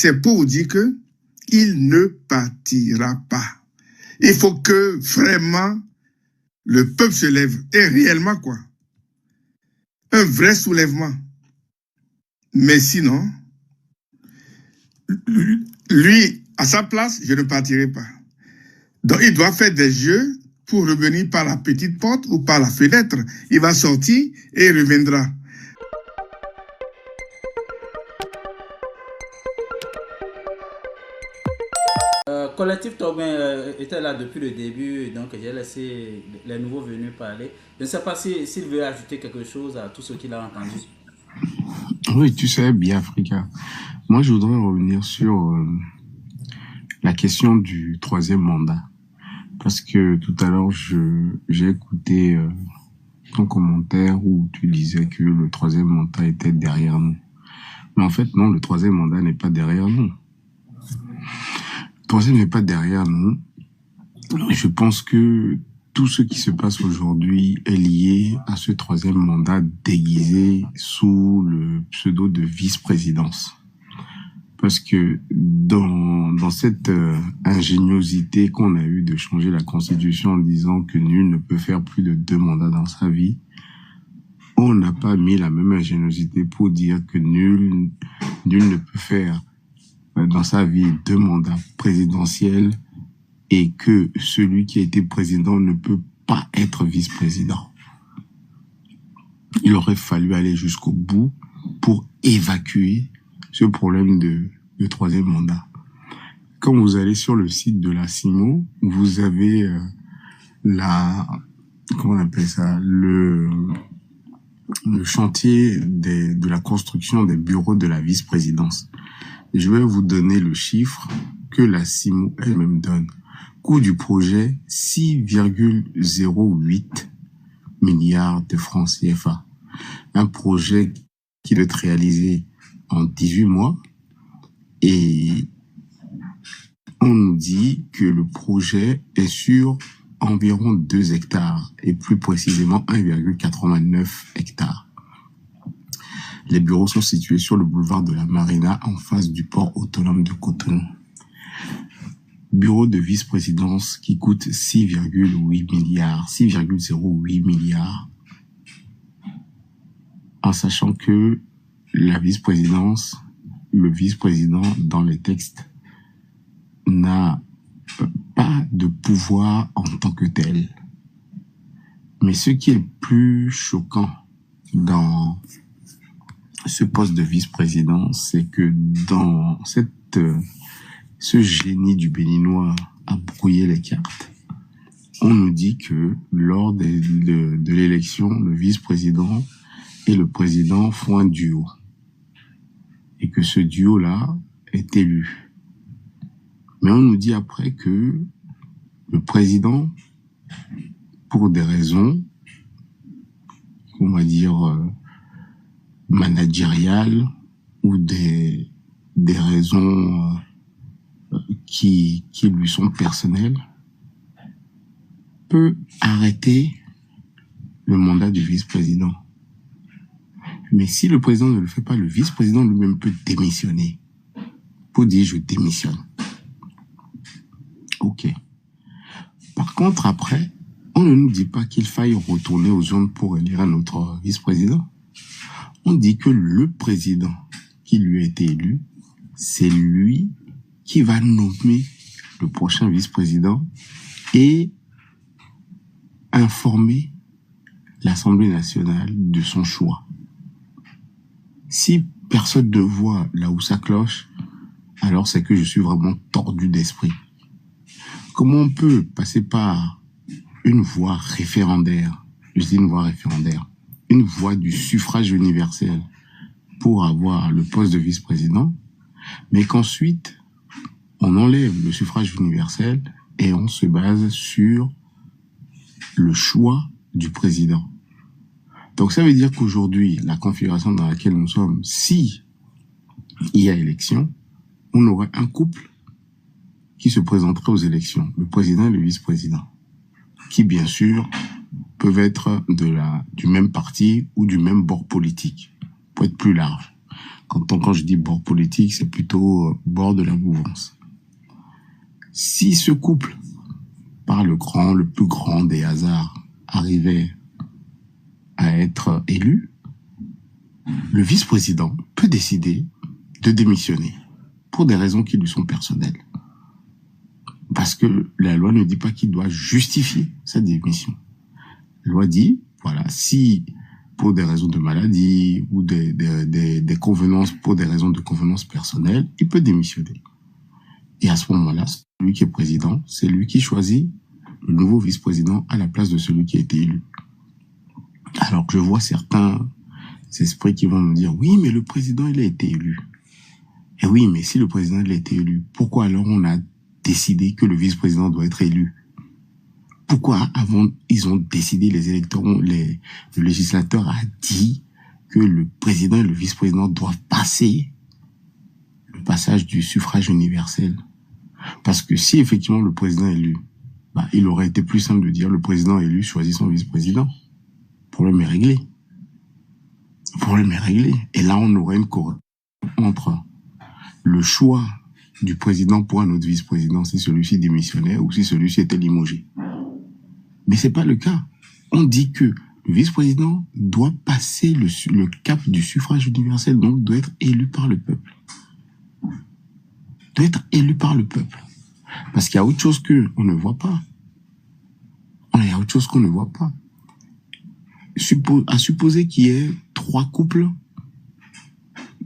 c'est pour dire que il ne partira pas. Il faut que vraiment le peuple se lève. Et réellement, quoi. Un vrai soulèvement. Mais sinon, lui, à sa place, je ne partirai pas. Donc, il doit faire des jeux pour revenir par la petite porte ou par la fenêtre. Il va sortir et il reviendra. Collectif Tobin était là depuis le début, donc j'ai laissé les nouveaux venus parler. Je ne sais pas s'il veut ajouter quelque chose à tout ce qu'il a entendu. Oui, tu sais bien, Africa. Moi, je voudrais revenir sur la question du troisième mandat. Parce que tout à l'heure, j'ai écouté ton commentaire où tu disais que le troisième mandat était derrière nous. Mais en fait, non, le troisième mandat n'est pas derrière nous. Le troisième n'est pas derrière nous. Je pense que tout ce qui se passe aujourd'hui est lié à ce troisième mandat déguisé sous le pseudo de vice-présidence. Parce que dans cette ingéniosité qu'on a eue de changer la Constitution en disant que nul ne peut faire plus de 2 mandats dans sa vie, on n'a pas mis la même ingéniosité pour dire que nul ne peut faire dans sa vie 2 mandats présidentiels et que celui qui a été président ne peut pas être vice-président. Il aurait fallu aller jusqu'au bout pour évacuer ce problème de troisième mandat. Quand vous allez sur le site de la CIMO, vous avez comment on appelle ça, le chantier de la construction des bureaux de la vice-présidence. Je vais vous donner le chiffre que la CIMO elle-même donne. Coût du projet, 6,08 milliards de francs CFA. Un projet qui doit être réalisé en 18 mois. Et on nous dit que le projet est sur environ 2 hectares, et plus précisément 1,89 hectares. Les bureaux sont situés sur le boulevard de la Marina, en face du port autonome de Cotonou. Bureau de vice-présidence qui coûte 6,08 milliards, 6,08 milliards, en sachant que la vice-présidence, le vice-président dans les textes n'a pas de pouvoir en tant que tel. Mais ce qui est le plus choquant dans ce poste de vice-président, c'est que dans ce génie du Béninois a brouillé les cartes. On nous dit que lors de l'élection, le vice-président et le président font un duo. Et que ce duo-là est élu. Mais on nous dit après que le président, pour des raisons, on va dire, managériales ou des raisons qui lui sont personnelles, peut arrêter le mandat du vice-président. Mais si le président ne le fait pas, le vice-président lui-même peut démissionner. Pour dire je démissionne. Ok. Par contre, après, on ne nous dit pas qu'il faille retourner aux urnes pour élire un autre vice-président. On dit que le président qui lui a été élu, c'est lui qui va nommer le prochain vice-président et informer l'Assemblée nationale de son choix. Si personne ne voit là où ça cloche, alors c'est que je suis vraiment tordu d'esprit. Comment on peut passer par une voie référendaire, je dis une voie référendaire, une voie du suffrage universel pour avoir le poste de vice-président, mais qu'ensuite on enlève le suffrage universel et on se base sur le choix du président. Donc ça veut dire qu'aujourd'hui, la configuration dans laquelle nous sommes, si il y a élection, on aurait un couple qui se présenterait aux élections, le président et le vice-président, qui bien sûr peuvent être du même parti ou du même bord politique, pour être plus large. Quand je dis bord politique, c'est plutôt bord de la mouvance. Si ce couple, par le plus grand des hasards, arrivait à être élu, le vice-président peut décider de démissionner pour des raisons qui lui sont personnelles. Parce que la loi ne dit pas qu'il doit justifier sa démission. La loi dit, voilà, si pour des raisons de maladie ou des convenances, pour des raisons de convenance personnelle, il peut démissionner. Et à ce moment-là, celui qui est président, c'est lui qui choisit le nouveau vice-président à la place de celui qui a été élu. Alors que je vois certains esprits qui vont me dire, oui, mais le président, il a été élu. Et oui, mais si le président, il a été élu, pourquoi alors on a décidé que le vice-président doit être élu? Pourquoi avant, ils ont décidé, les électeurs, le législateur a dit que le président et le vice-président doivent passer le passage du suffrage universel? Parce que si effectivement le président est élu, il aurait été plus simple de dire le président élu choisit son vice-président. Le problème est réglé. Le problème est réglé. Et là, on aurait une corrélation entre le choix du président pour un autre vice-président si celui-ci démissionnait ou si celui-ci était limogé. Mais c'est pas le cas. On dit que le vice-président doit passer le cap du suffrage universel, donc doit être élu par le peuple. Doit être élu par le peuple. Parce qu'il y a autre chose qu'on ne voit pas. Il y a autre chose qu'on ne voit pas. À supposer qu'il y ait 3 couples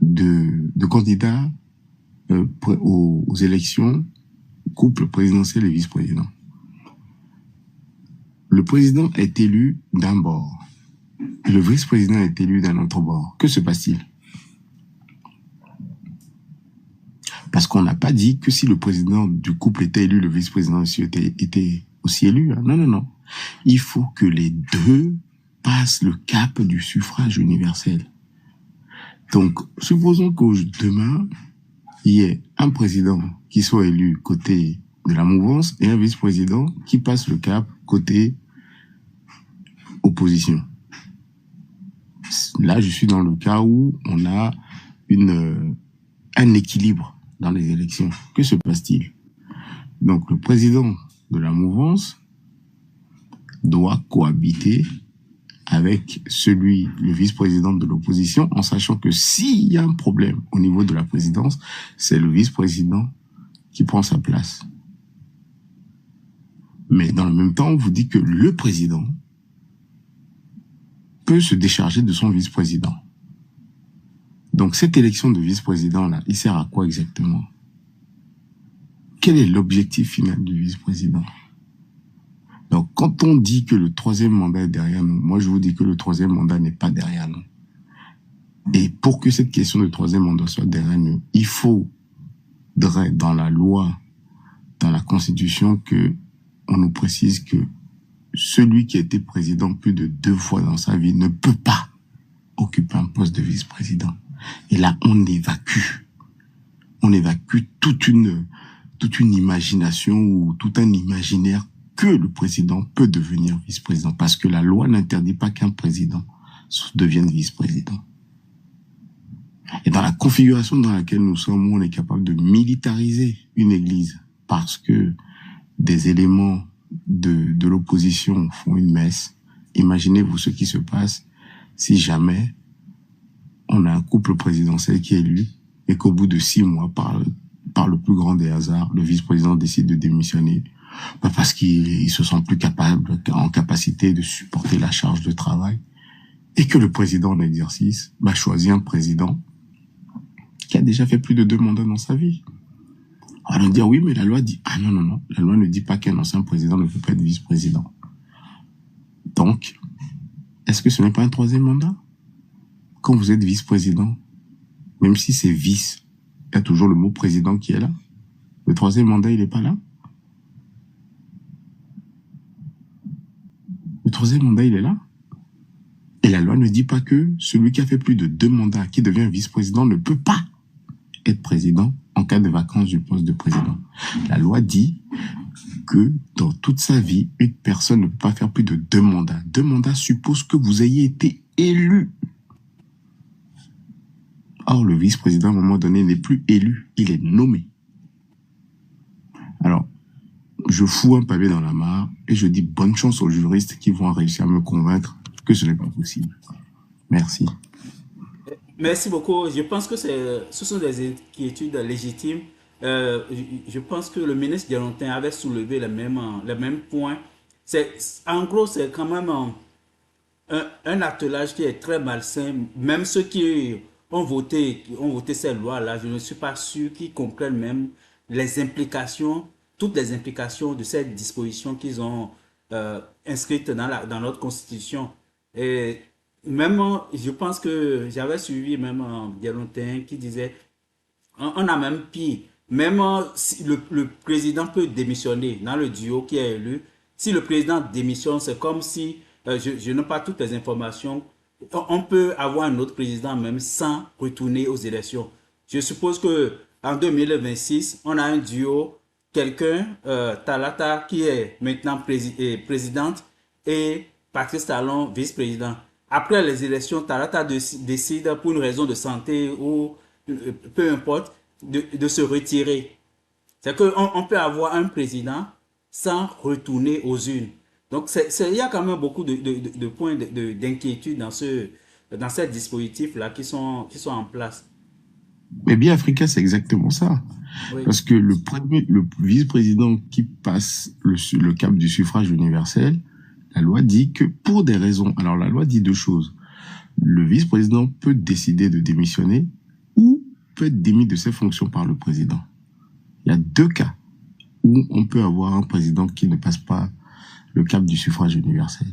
de candidats aux élections, couple présidentiel et vice-président. Le président est élu d'un bord. Et le vice-président est élu d'un autre bord. Que se passe-t-il? Parce qu'on n'a pas dit que si le président du couple était élu, le vice-président aussi était aussi élu. Hein. Non, non, non. Il faut que les deux passent le cap du suffrage universel. Donc, supposons que demain, il y ait un président qui soit élu côté de la mouvance et un vice-président qui passe le cap côté opposition. Là, je suis dans le cas où on a un équilibre dans les élections. Que se passe-t-il? Donc, le président de la mouvance doit cohabiter avec le vice-président de l'opposition, en sachant que s'il y a un problème au niveau de la présidence, c'est le vice-président qui prend sa place. Mais dans le même temps, on vous dit que le président peut se décharger de son vice-président. Donc cette élection de vice-président-là, il sert à quoi exactement? Quel est l'objectif final du vice-président? Donc quand on dit que le 3e mandat est derrière nous, moi je vous dis que le 3e mandat n'est pas derrière nous. Et pour que cette question de 3e mandat soit derrière nous, il faudrait dans la loi, dans la Constitution, que on nous précise que celui qui a été président plus de 2 fois dans sa vie ne peut pas occuper un poste de vice-président. Et là, on évacue toute une imagination ou tout un imaginaire que le président peut devenir vice-président. Parce que la loi n'interdit pas qu'un président devienne vice-président. Et dans la configuration dans laquelle nous sommes, on est capable de militariser une église parce que des éléments de l'opposition font une messe. Imaginez-vous ce qui se passe si jamais on a un couple présidentiel qui est élu et qu'au bout de 6 mois, par le plus grand des hasards, le vice-président décide de démissionner parce qu'il se sent plus en capacité de supporter la charge de travail et que le président en exercice choisit un président qui a déjà fait plus de 2 mandats dans sa vie. On va dire oui, mais la loi dit non, la loi ne dit pas qu'un ancien président ne peut pas être vice-président. Donc, est-ce que ce n'est pas un 3e mandat? Quand vous êtes vice-président, même si c'est vice, il y a toujours le mot président qui est là. Le 3e mandat, il n'est pas là. Le 3e mandat, il est là. Et la loi ne dit pas que celui qui a fait plus de 2 mandats, qui devient vice-président, ne peut pas être président en cas de vacance du poste de président. La loi dit que dans toute sa vie, une personne ne peut pas faire plus de 2 mandats. 2 mandats suppose que vous ayez été élu. Or, le vice-président, à un moment donné, n'est plus élu, il est nommé. Alors, je fous un pavé dans la mare et je dis bonne chance aux juristes qui vont réussir à me convaincre que ce n'est pas possible. Merci. Merci beaucoup. Je pense que ce sont des inquiétudes légitimes. Je pense que le ministre Galantin avait soulevé les mêmes points. En gros, c'est quand même un attelage qui est très malsain. Même ceux qui ont voté ces lois-là, je ne suis pas sûr qu'ils comprennent même les implications, toutes les implications de cette disposition qu'ils ont inscrite dans notre Constitution. Et même, je pense que j'avais suivi même Galantin qui disait on a même pire. Même si le président peut démissionner dans le duo qui est élu. Si le président démissionne, c'est comme si, je n'ai pas toutes les informations, on peut avoir un autre président même sans retourner aux élections. Je suppose que en 2026, on a un duo, quelqu'un, Talata, qui est maintenant présidente, et Patrice Talon, vice-président. Après les élections, Talata décide pour une raison de santé ou peu importe, de se retirer. C'est qu'on peut avoir un président sans retourner aux urnes. Donc, il y a quand même beaucoup de points d'inquiétude dans ces dispositifs-là qui sont en place. Mais bien Africa, c'est exactement ça. Oui. Parce que le vice-président qui passe le cap du suffrage universel, la loi dit que pour des raisons, alors la loi dit deux choses. Le vice-président peut décider de démissionner ou peut être démis de ses fonctions par le président. Il y a deux cas où on peut avoir un président qui ne passe pas le cap du suffrage universel.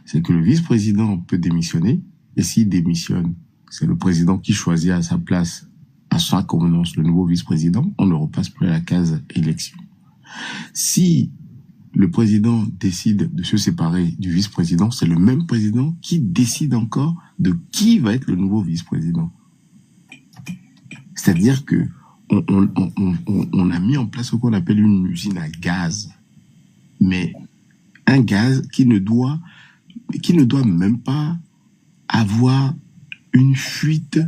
C'est que le vice-président peut démissionner, et s'il démissionne, c'est le président qui choisit à sa place, à sa convenance, le nouveau vice-président, on ne repasse plus à la case élection. Si le président décide de se séparer du vice-président, c'est le même président qui décide encore de qui va être le nouveau vice-président. C'est-à-dire que on a mis en place ce qu'on appelle une usine à gaz. Mais un gaz qui ne doit même pas avoir une fuite,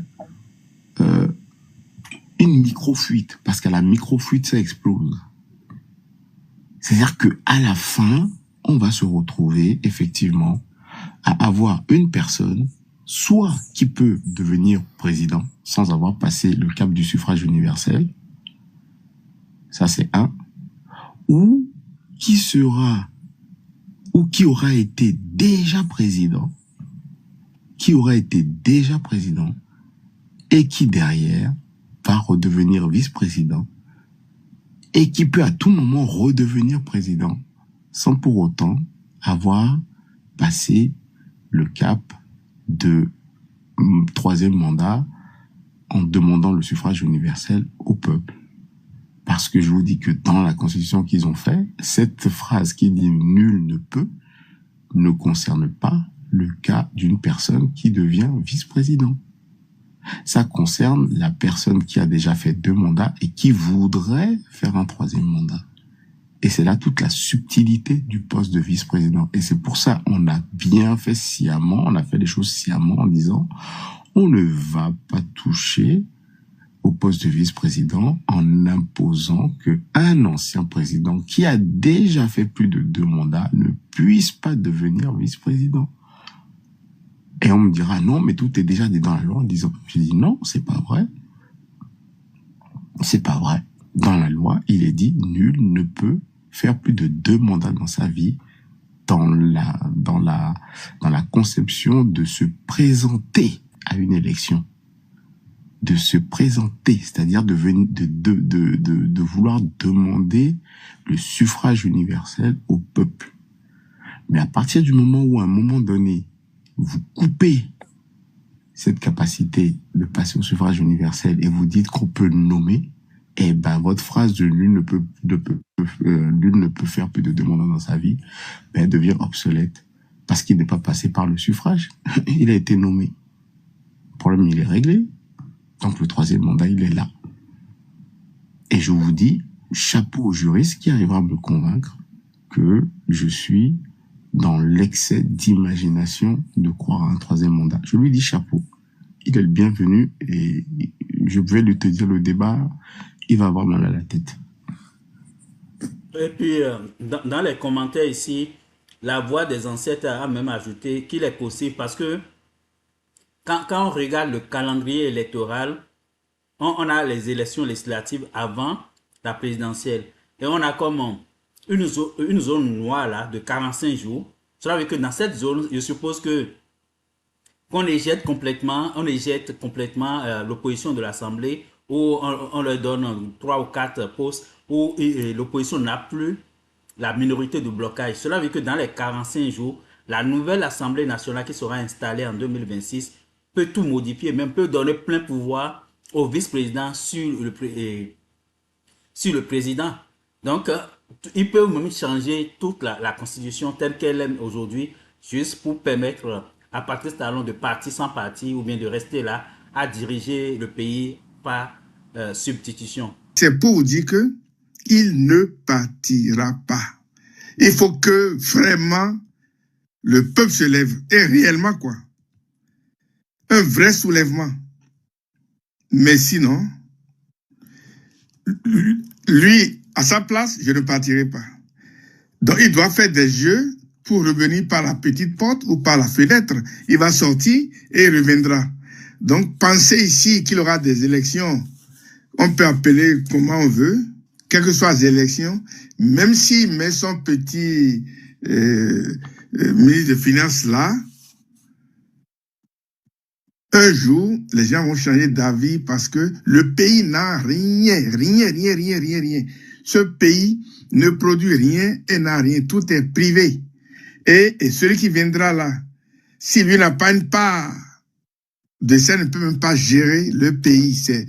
une micro-fuite. Parce qu'à la micro-fuite, ça explose. C'est-à-dire que à la fin, on va se retrouver effectivement à avoir une personne, soit qui peut devenir président sans avoir passé le cap du suffrage universel, ça c'est un, ou qui aura été déjà président, et qui derrière va redevenir vice-président et qui peut à tout moment redevenir président sans pour autant avoir passé le cap de troisième mandat en demandant le suffrage universel au peuple. Parce que je vous dis que dans la constitution qu'ils ont fait, cette phrase qui dit « nul ne peut » ne concerne pas le cas d'une personne qui devient vice-président. Ça concerne la personne qui a déjà fait 2 mandats et qui voudrait faire un 3e mandat. Et c'est là toute la subtilité du poste de vice-président. Et c'est pour ça on a bien fait sciemment, on a fait les choses sciemment en disant on ne va pas toucher au poste de vice-président en imposant qu'un ancien président qui a déjà fait plus de 2 mandats ne puisse pas devenir vice-président. Et on me dira, non, mais tout est déjà dit dans la loi. En disant, je dis, non, c'est pas vrai. C'est pas vrai. Dans la loi, il est dit, nul ne peut faire plus de 2 mandats dans sa vie dans la conception de se présenter à une élection. De se présenter, c'est-à-dire de vouloir demander le suffrage universel au peuple. Mais à partir du moment où, à un moment donné, vous coupez cette capacité de passer au suffrage universel et vous dites qu'on peut le nommer, eh ben, votre phrase de nul ne peut faire plus de 2 mandats dans sa vie, ben, devient obsolète parce qu'il n'est pas passé par le suffrage. Il a été nommé. Le problème, il est réglé. Donc, le 3e mandat, il est là. Et je vous dis, chapeau au juriste qui arrivera à me convaincre que je suis dans l'excès d'imagination de croire à un 3e mandat. Je lui dis chapeau. il est le bienvenu et je vais lui te dire le débat, il va avoir mal à la tête. Et puis, dans les commentaires ici, la voix des ancêtres a même ajouté qu'il est possible parce que quand on regarde le calendrier électoral, on a les élections législatives avant la présidentielle. Et on a comme une zone noire là, de 45 jours. Cela veut dire que dans cette zone, je suppose que qu'on éjecte complètement, l'opposition de l'Assemblée, où on leur donne 3 ou 4 postes, où l'opposition n'a plus la minorité de blocage. Cela veut dire que dans les 45 jours, la nouvelle Assemblée nationale qui sera installée en 2026 peut tout modifier, même peut donner plein pouvoir au vice-président sur le président. Donc, ils peuvent même changer toute la constitution telle qu'elle est aujourd'hui, juste pour permettre à Patrice Talon de partir sans parti ou bien de rester là à diriger le pays par substitution. C'est pour vous dire que il ne partira pas. Il faut que vraiment le peuple se lève. Et réellement, quoi. Un vrai soulèvement. Mais sinon, lui, à sa place, je ne partirai pas. Donc, il doit faire des jeux pour revenir par la petite porte ou par la fenêtre. Il va sortir et il reviendra. Donc, pensez ici qu'il y aura des élections. On peut appeler comment on veut, quelles que soient les élections, même s'il met son petit ministre de Finances là, un jour, les gens vont changer d'avis parce que le pays n'a rien. Ce pays ne produit rien et n'a rien. Tout est privé. Et celui qui viendra là, si lui n'a pas une part de ça, ne peut même pas gérer le pays. C'est